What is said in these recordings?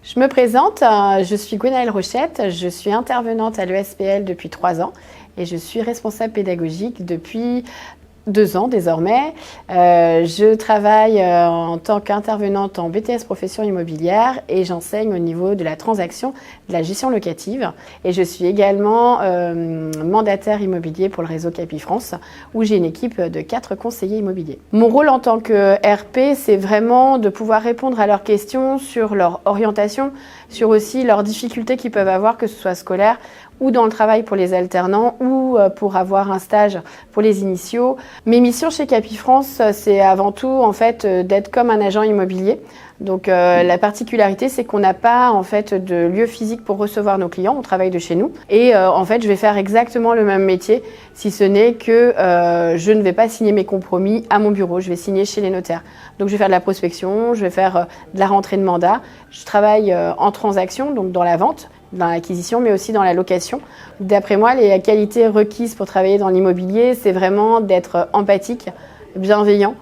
Je me présente, je suis Gwenaëlle Rochette, je suis intervenante à l'ESPL depuis 3 ans et je suis responsable pédagogique depuis 2 ans désormais. Je travaille en tant qu'intervenante en BTS Profession Immobilière et j'enseigne au niveau de la transaction, de la gestion locative. Et je suis également mandataire immobilier pour le réseau Capifrance où j'ai une équipe de 4 conseillers immobiliers. Mon rôle en tant que RP, c'est vraiment de pouvoir répondre à leurs questions sur leur orientation, sur aussi leurs difficultés qu'ils peuvent avoir, que ce soit scolaire ou dans le travail pour les alternants ou pour avoir un stage pour les initiaux. Mes missions chez Capifrance, c'est avant tout en fait d'être comme un agent immobilier. Donc la particularité, c'est qu'on n'a pas en fait de lieu physique pour recevoir nos clients, on travaille de chez nous. Et en fait, je vais faire exactement le même métier, si ce n'est que je ne vais pas signer mes compromis à mon bureau, je vais signer chez les notaires. Donc je vais faire de la prospection, je vais faire de la rentrée de mandat. Je travaille en transaction, donc dans la vente, dans l'acquisition, mais aussi dans la location. D'après moi, les qualités requises pour travailler dans l'immobilier, c'est vraiment d'être empathique, bienveillant,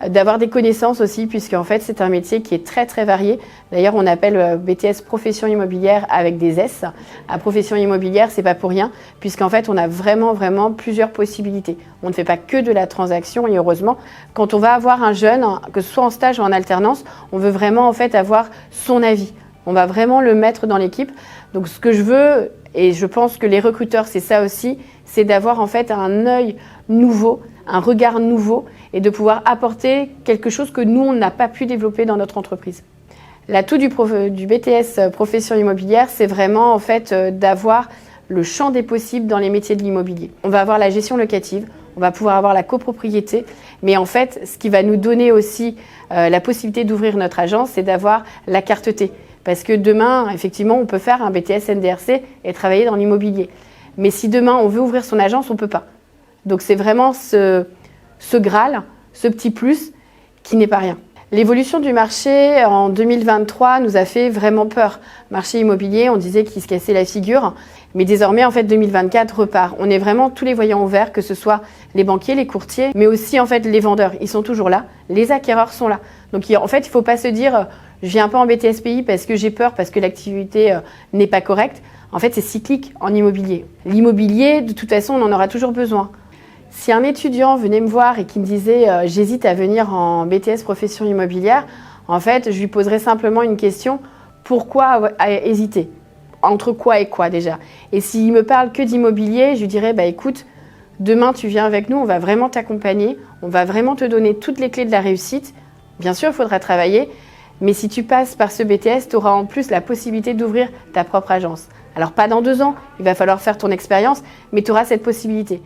d'avoir des connaissances aussi, puisqu'en fait, c'est un métier qui est très, très varié. D'ailleurs, on appelle BTS Profession Immobilière avec des S. À Profession Immobilière, c'est pas pour rien, puisqu'en fait, on a vraiment plusieurs possibilités. On ne fait pas que de la transaction et heureusement, quand on va avoir un jeune, que ce soit en stage ou en alternance, on veut vraiment en fait avoir son avis. On va vraiment le mettre dans l'équipe. Donc ce que je veux, et je pense que les recruteurs, c'est ça aussi, c'est d'avoir en fait un œil nouveau, un regard nouveau et de pouvoir apporter quelque chose que nous, on n'a pas pu développer dans notre entreprise. L'atout du BTS Profession Immobilière, c'est vraiment en fait d'avoir le champ des possibles dans les métiers de l'immobilier. On va avoir la gestion locative, on va pouvoir avoir la copropriété, mais en fait, ce qui va nous donner aussi la possibilité d'ouvrir notre agence, c'est d'avoir la carte T. Parce que demain, effectivement, on peut faire un BTS NDRC et travailler dans l'immobilier. Mais si demain, on veut ouvrir son agence, on ne peut pas. Donc c'est vraiment ce Graal, ce petit plus qui n'est pas rien. L'évolution du marché en 2023 nous a fait vraiment peur. Marché immobilier, on disait qu'il se cassait la figure. Mais désormais, en fait, 2024 repart. On est vraiment tous les voyants ouverts, que ce soit les banquiers, les courtiers, mais aussi en fait les vendeurs. Ils sont toujours là. Les acquéreurs sont là. Donc en fait, il ne faut pas se dire je viens pas en BTSPI parce que j'ai peur, parce que l'activité n'est pas correcte. En fait, c'est cyclique en immobilier. L'immobilier, de toute façon, on en aura toujours besoin. Si un étudiant venait me voir et qui me disait j'hésite à venir en BTS Profession Immobilière, en fait, je lui poserais simplement une question, pourquoi hésiter ? Entre quoi et quoi déjà ? Et s'il me parle que d'immobilier, je lui dirais écoute, demain tu viens avec nous, on va vraiment t'accompagner, on va vraiment te donner toutes les clés de la réussite. Bien sûr, il faudra travailler, mais si tu passes par ce BTS, tu auras en plus la possibilité d'ouvrir ta propre agence. Alors pas dans 2 ans, il va falloir faire ton expérience, mais tu auras cette possibilité.